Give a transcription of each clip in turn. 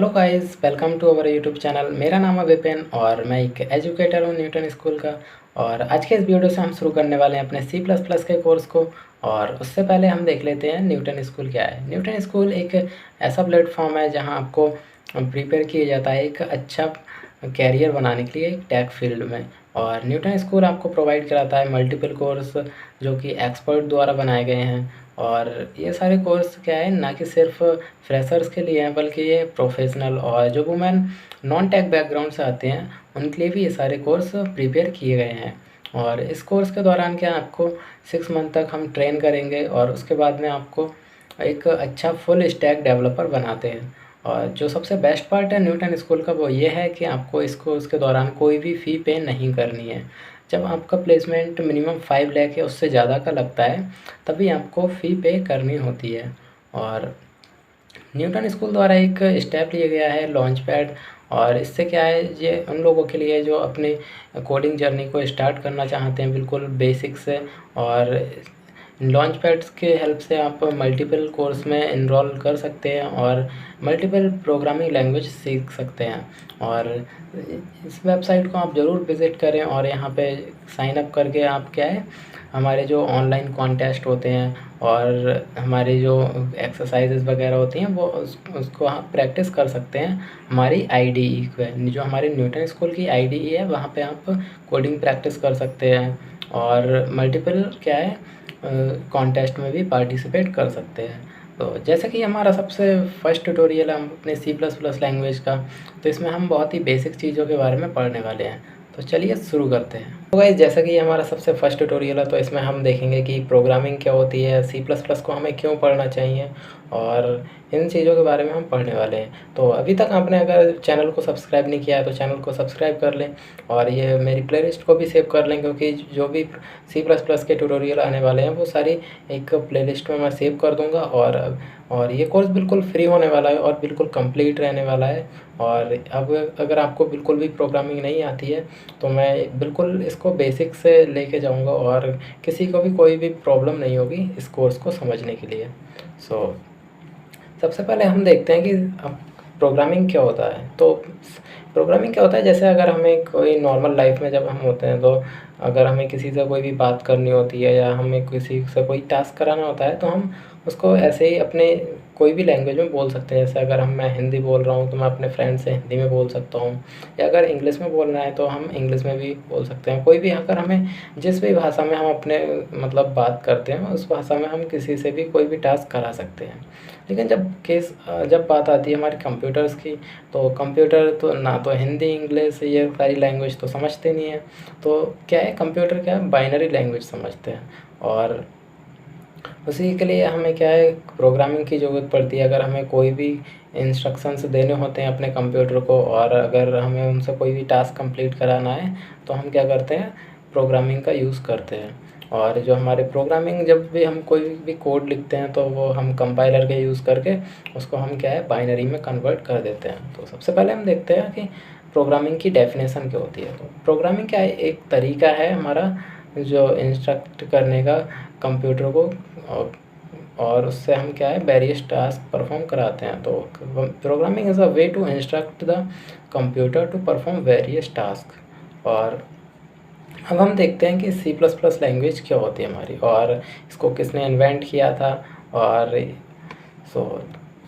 Hello guys, welcome to our YouTube channel. मेरा नाम है विपिन और मैं एक एजुकेटर हूँ न्यूटन स्कूल का। और आज के इस वीडियो से हम शुरू करने वाले हैं अपने सी प्लस प्लस के कोर्स को। और उससे पहले हम देख लेते हैं न्यूटन स्कूल क्या है। न्यूटन स्कूल एक ऐसा प्लेटफॉर्म है जहाँ आपको प्रिपेयर किया जाता है एक अच्छा कैरियर बनाने के लिए एक टेक फील्ड में। और न्यूटन स्कूल आपको प्रोवाइड कराता है मल्टीपल कोर्स जो कि एक्सपर्ट द्वारा बनाए गए हैं। और ये सारे कोर्स क्या है, ना कि सिर्फ फ्रेशर्स के लिए हैं बल्कि ये प्रोफेशनल और जो वुमेन नॉन टेक बैकग्राउंड से आते हैं उनके लिए भी ये सारे कोर्स प्रिपेयर किए गए हैं। और इस कोर्स के दौरान क्या आपको 6 मंथ तक हम ट्रेन करेंगे और उसके बाद में आपको एक अच्छा फुल स्टैक डेवलपर बनाते हैं। और जो सबसे बेस्ट पार्ट है न्यूटन स्कूल का वो ये है कि आपको इस कोर्स के दौरान कोई भी फ़ी पे नहीं करनी है। जब आपका प्लेसमेंट मिनिमम 5 लाख या उससे ज़्यादा का लगता है तभी आपको फ़ी पे करनी होती है। और न्यूटन स्कूल द्वारा एक स्टेप लिया गया है लॉन्च पैड। और इससे क्या है, ये उन लोगों के लिए जो अपने कोडिंग जर्नी को स्टार्ट करना चाहते हैं बिल्कुल बेसिक से। और लॉन्च पैड्स के हेल्प से आप मल्टीपल कोर्स में इनरोल कर सकते हैं और मल्टीपल प्रोग्रामिंग लैंग्वेज सीख सकते हैं। और इस वेबसाइट को आप ज़रूर विज़िट करें और यहाँ पे साइन अप करके आप क्या है, हमारे जो ऑनलाइन कॉन्टेस्ट होते हैं और हमारे जो एक्सरसाइजेज वगैरह होती हैं वो उसको आप प्रैक्टिस कर सकते हैं हमारी आईडीई पे। जो हमारे न्यूटन स्कूल की आईडीई है वहाँ पे आप कोडिंग प्रैक्टिस कर सकते हैं और मल्टीपल क्या है कॉन्टेस्ट में भी पार्टिसिपेट कर सकते हैं। तो जैसे कि हमारा सबसे फर्स्ट ट्यूटोरियल है हम अपने सी प्लस प्लस लैंग्वेज का, तो इसमें हम बहुत ही बेसिक चीज़ों के बारे में पढ़ने वाले हैं। तो चलिए शुरू करते हैं। तो गाइस, जैसा कि ये हमारा सबसे फर्स्ट ट्यूटोरियल है तो इसमें हम देखेंगे कि प्रोग्रामिंग क्या होती है, सी प्लस प्लस को हमें क्यों पढ़ना चाहिए और इन चीज़ों के बारे में हम पढ़ने वाले हैं। तो अभी तक आपने अगर चैनल को सब्सक्राइब नहीं किया है तो चैनल को सब्सक्राइब कर लें और ये मेरी प्लेलिस्ट को भी सेव कर लें, क्योंकि जो भी सी प्लस प्लस के ट्यूटोरियल आने वाले हैं वो सारी एक प्लेलिस्ट में मैं सेव कर दूँगा। और ये कोर्स बिल्कुल फ्री होने वाला है और बिल्कुल कंप्लीट रहने वाला है। और अब अगर आपको बिल्कुल भी प्रोग्रामिंग नहीं आती है तो मैं बिल्कुल इसको बेसिक से लेके जाऊंगा और किसी को भी कोई भी प्रॉब्लम नहीं होगी इस कोर्स को समझने के लिए। सबसे पहले हम देखते हैं कि अब प्रोग्रामिंग क्या होता है। तो प्रोग्रामिंग क्या होता है, जैसे अगर हमें कोई नॉर्मल लाइफ में जब हम होते हैं तो अगर हमें किसी से कोई भी बात करनी होती है या हमें किसी से कोई टास्क कराना होता है तो हम उसको ऐसे ही अपने कोई भी लैंग्वेज में बोल सकते हैं। जैसे अगर मैं हिंदी बोल रहा हूँ तो मैं अपने फ्रेंड से हिंदी में बोल सकता हूँ, या अगर इंग्लिश में बोलना है तो हम इंग्लिश में भी बोल सकते हैं। कोई भी अगर हमें जिस भी भाषा में हम अपने मतलब बात करते हैं उस भाषा में हम किसी से भी कोई भी टास्क करा सकते हैं। लेकिन जब बात आती है हमारे कंप्यूटर्स की, तो कंप्यूटर तो ना तो हिंदी इंग्लिश ये सारी लैंग्वेज तो समझते नहीं है। तो क्या है, कंप्यूटर क्या है, बाइनरी लैंग्वेज समझते हैं। और उसी के लिए हमें क्या है, प्रोग्रामिंग की ज़रूरत पड़ती है। अगर हमें कोई भी इंस्ट्रक्शंस देने होते हैं अपने कंप्यूटर को और अगर हमें उनसे कोई भी टास्क कंप्लीट कराना है तो हम क्या करते हैं, प्रोग्रामिंग का यूज़ करते हैं। और जो हमारे प्रोग्रामिंग जब भी हम कोई भी कोड लिखते हैं तो वो हम कंपाइलर के यूज़ करके उसको हम क्या है, बाइनरी में कन्वर्ट कर देते हैं। तो सबसे पहले हम देखते हैं कि प्रोग्रामिंग की डेफिनेशन क्या होती है। तो प्रोग्रामिंग क्या है, एक तरीका है हमारा जो इंस्ट्रक्ट करने का कंप्यूटर को और उससे हम क्या है, वेरियस टास्क परफॉर्म कराते हैं। तो programming is a way to instruct the computer to perform various task. और अब हम देखते हैं कि सी प्लस प्लस लैंग्वेज क्या होती है हमारी और इसको किसने इन्वेंट किया था। और सो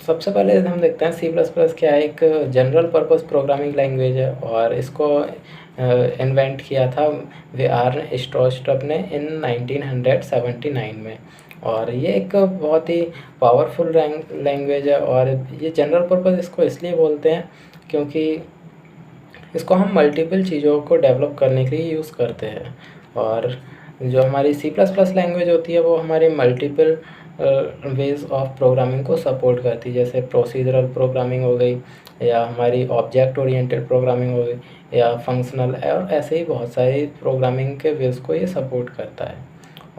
सबसे पहले हम देखते हैं सी प्लस प्लस क्या है, एक जनरल पर्पस प्रोग्रामिंग लैंग्वेज है और इसको इन्वेंट किया था वी.आर. स्ट्रोस्ट्रप ने इन 1979 में। और ये एक बहुत ही पावरफुल लैंग्वेज है और ये जनरल पर्पस इसको इसलिए बोलते हैं क्योंकि इसको हम मल्टीपल चीज़ों को डेवलप करने के लिए यूज़ करते हैं। और जो हमारी सी प्लस प्लस लैंग्वेज होती है वो हमारी मल्टीपल वेज ऑफ प्रोग्रामिंग को सपोर्ट करती है। जैसे प्रोसीजरल प्रोग्रामिंग हो गई, या हमारी ऑब्जेक्ट ओरिएंटेड प्रोग्रामिंग हो गई, या फंक्शनल, और ऐसे ही बहुत सारी प्रोग्रामिंग के वेज को ये सपोर्ट करता है।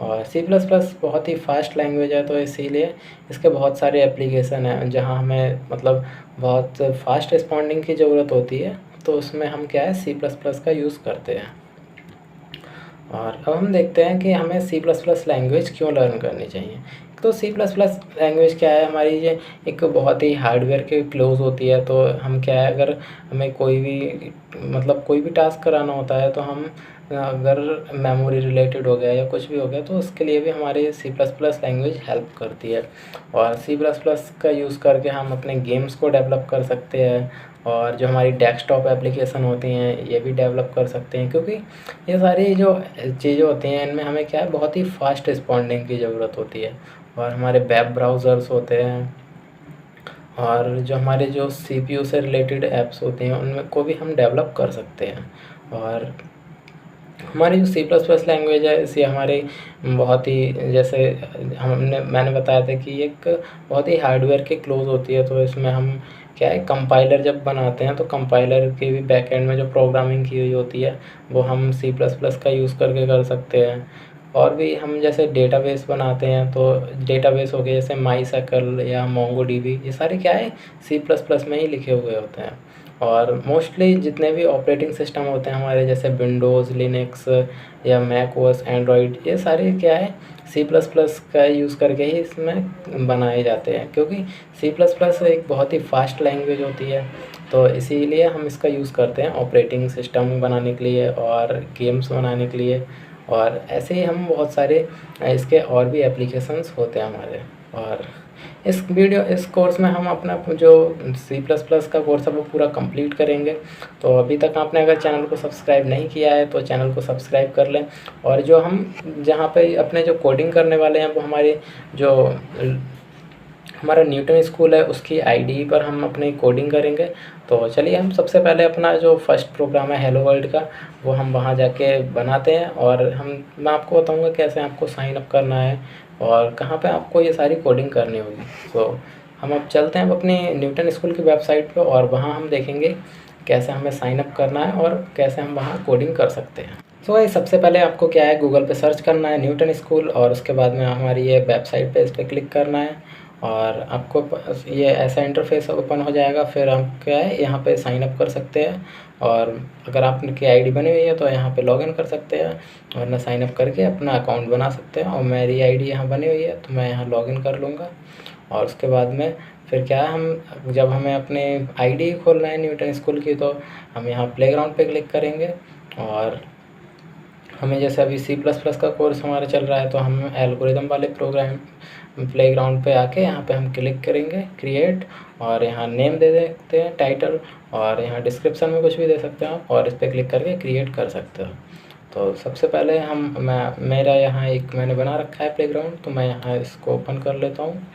और सी प्लस प्लस बहुत ही फास्ट लैंग्वेज है तो इसीलिए इसके बहुत सारे एप्लीकेशन हैं जहाँ हमें मतलब बहुत फास्ट रिस्पॉन्डिंग की ज़रूरत होती है, तो उसमें हम क्या है, सी प्लस प्लस का यूज़ करते हैं। और अब हम देखते हैं कि हमें सी प्लस प्लस लैंग्वेज क्यों लर्न करनी चाहिए। तो सी प्लस प्लस लैंग्वेज क्या है, हमारी ये एक बहुत ही हार्डवेयर के क्लोज होती है। तो हम क्या है, अगर हमें कोई भी मतलब कोई भी टास्क कराना होता है तो हम अगर मेमोरी रिलेटेड हो गया या कुछ भी हो गया तो उसके लिए भी हमारी C plus plus language help करती है। और सी प्लस प्लस का यूज़ करके हम अपने गेम्स को डेवलप कर सकते हैं, और जो हमारी डेस्कटॉप एप्लीकेशन होती हैं ये भी डेवलप कर सकते हैं, क्योंकि ये सारी जो चीज़ें होती हैं इनमें हमें क्या है, बहुत ही फास्ट रिस्पॉन्डिंग की ज़रूरत होती है। और हमारे वेब ब्राउज़र्स होते हैं, और जो हमारे जो सीपीयू से रिलेटेड ऐप्स होते हैं उनमें को भी हम डेवलप कर सकते हैं। और हमारी जो सी प्लस प्लस लैंग्वेज है इसे हमारे बहुत ही जैसे मैंने बताया था कि एक बहुत ही हार्डवेयर के क्लोज होती है। तो इसमें हम क्या है, कंपाइलर जब बनाते हैं तो कंपाइलर के भी बैकएंड में जो प्रोग्रामिंग की हुई होती है वो हम सी प्लस प्लस का यूज़ करके कर सकते हैं। और भी हम जैसे डेटाबेस बनाते हैं तो डेटाबेस हो गए जैसे माईस्क्ल या मोंगोडीबी, ये सारे क्या है, सी प्लस प्लस में ही लिखे हुए होते हैं। और मोस्टली जितने भी ऑपरेटिंग सिस्टम होते हैं हमारे, जैसे विंडोज़, लिनक्स या मैक ओएस, एंड्रॉयड, ये सारे क्या है, सी प्लस प्लस का यूज़ करके ही इसमें बनाए जाते हैं, क्योंकि सी प्लस प्लस एक बहुत ही फास्ट लैंग्वेज होती है। तो इसीलिए हम इसका यूज़ करते हैं ऑपरेटिंग सिस्टम बनाने के लिए और गेम्स बनाने के लिए। और ऐसे ही हम बहुत सारे इसके और भी एप्लीकेशंस होते हैं हमारे। और इस कोर्स में हम अपना जो सी प्लस प्लस का कोर्स है वो पूरा कंप्लीट करेंगे। तो अभी तक आपने अगर चैनल को सब्सक्राइब नहीं किया है तो चैनल को सब्सक्राइब कर लें। और जो हम जहाँ पे अपने जो कोडिंग करने वाले हैं वो हमारा न्यूटन स्कूल है उसकी आईडी पर हम अपनी कोडिंग करेंगे। तो चलिए हम सबसे पहले अपना जो फर्स्ट प्रोग्राम है हेलो वर्ल्ड का वो हम वहाँ जाके बनाते हैं, और मैं आपको बताऊँगा कैसे आपको साइन अप करना है और कहाँ पे आपको ये सारी कोडिंग करनी होगी। तो हम अब चलते हैं अपने न्यूटन स्कूल की वेबसाइट पे, और वहाँ हम देखेंगे कैसे हमें साइन अप करना है और कैसे हम वहाँ कोडिंग कर सकते हैं। तो भाई सबसे पहले आपको क्या है, गूगल पे सर्च करना है न्यूटन स्कूल, और उसके बाद में हमारी ये वेबसाइट पे इस पर क्लिक करना है, और आपको ये ऐसा इंटरफेस ओपन हो जाएगा। फिर हम क्या है, यहाँ पे साइन अप कर सकते हैं, और अगर आपकी आईडी बनी हुई है तो यहाँ पे लॉगिन कर सकते हैं, वरना साइन अप करके अपना अकाउंट बना सकते हैं। और मेरी आईडी यहाँ बनी हुई है तो मैं यहाँ लॉगिन कर लूँगा। और उसके बाद में फिर क्या है, हम जब हमें अपने आईडी खोलना है न्यूटन स्कूल की तो हम यहाँ प्लेग्राउंड पे क्लिक करेंगे। और हमें जैसे अभी सी प्लस प्लस का कोर्स हमारा चल रहा है तो हम एल्गोरिदम वाले प्रोग्राम प्लेग्राउंड पे आके यहाँ पे हम क्लिक करेंगे क्रिएट, और यहाँ नेम दे देते हैं टाइटल, और यहाँ डिस्क्रिप्शन में कुछ भी दे सकते हो आप, और इस पर क्लिक करके क्रिएट कर सकते हो। तो सबसे पहले मेरा यहाँ एक मैंने बना रखा है प्लेग्राउंड, तो मैं यहाँ इसको ओपन कर लेता हूँ।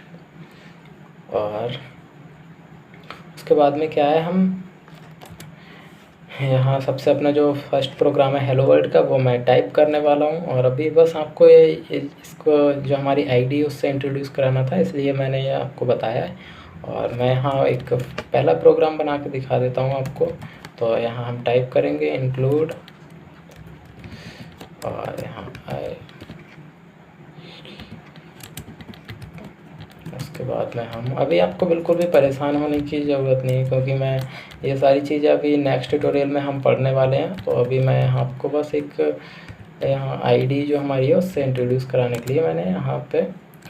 और उसके बाद में क्या है, हम यहाँ सबसे अपना जो फर्स्ट प्रोग्राम है हेलो वर्ल्ड का वो मैं टाइप करने वाला हूँ। और अभी बस आपको इसको जो हमारी आईडी है उससे इंट्रोड्यूस कराना था, इसलिए मैंने ये आपको बताया है। और मैं यहाँ एक पहला प्रोग्राम बना के दिखा देता हूँ आपको। तो यहाँ हम टाइप करेंगे इंक्लूड, और यहाँ उसके बाद में हम अभी आपको बिल्कुल भी परेशान होने की ज़रूरत नहीं है, क्योंकि मैं ये सारी चीज़ें अभी नेक्स्ट ट्यूटोरियल में हम पढ़ने वाले हैं। तो अभी मैं आपको बस एक यहाँ आईडी जो हमारी है उससे इंट्रोड्यूस कराने के लिए मैंने यहाँ पे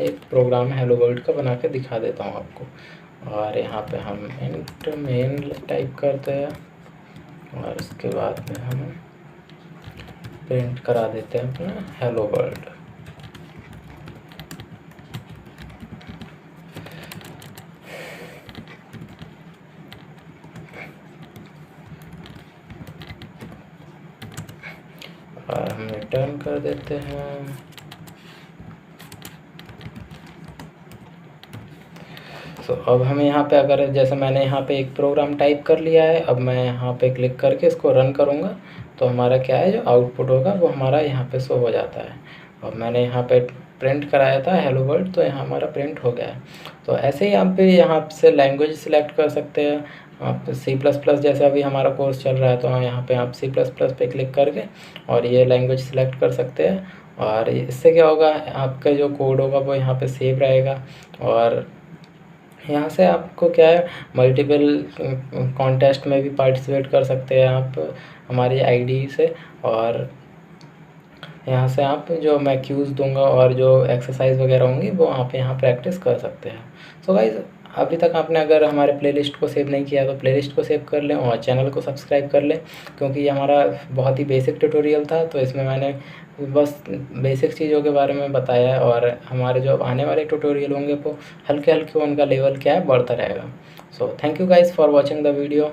एक प्रोग्राम हेलो वर्ल्ड का बना के दिखा देता हूँ आपको। और यहाँ पे हम इंट मेन टाइप करते हैं, और उसके बाद में हम प्रिंट करा देते हैं अपना हेलो वर्ल्ड। और हम रिटर्न कर देते हैं। तो अब हम यहाँ पे अगर जैसे मैंने यहाँ पे एक प्रोग्राम टाइप कर लिया है, अब मैं यहाँ पे क्लिक करके इसको रन करूँगा तो हमारा क्या है, जो आउटपुट होगा वो हमारा यहाँ पे शो हो जाता है। और मैंने यहाँ पे प्रिंट कराया था हेलो वर्ल्ड, तो यहाँ हमारा प्रिंट हो गया है। तो ऐसे ही आप भी यहाँ से लैंग्वेज सिलेक्ट कर सकते हैं। आप सी प्लस प्लस जैसे अभी हमारा कोर्स चल रहा है तो यहाँ पे आप सी प्लस प्लस पे क्लिक करके और ये लैंग्वेज सिलेक्ट कर सकते हैं। और इससे क्या होगा, आपका जो कोड होगा वो यहाँ पे सेव रहेगा, और यहाँ से आपको क्या है, मल्टीपल कॉन्टेस्ट में भी पार्टिसिपेट कर सकते हैं आप हमारी आईडी से। और यहाँ से आप जो मैं क्यूज़ दूँगा और जो एक्सरसाइज वगैरह होंगी वो आप यहाँ प्रैक्टिस कर सकते हैं। सो गाइज़, अभी तक आपने अगर हमारे प्लेलिस्ट को सेव नहीं किया तो प्लेलिस्ट को सेव कर लें और चैनल को सब्सक्राइब कर लें, क्योंकि ये हमारा बहुत ही बेसिक ट्यूटोरियल था। तो इसमें मैंने बस बेसिक चीज़ों के बारे में बताया है और हमारे जो आने वाले ट्यूटोरियल होंगे वो हल्के-हल्के उनका लेवल क्या है बढ़ता रहेगा। So thank you guys for watching the video.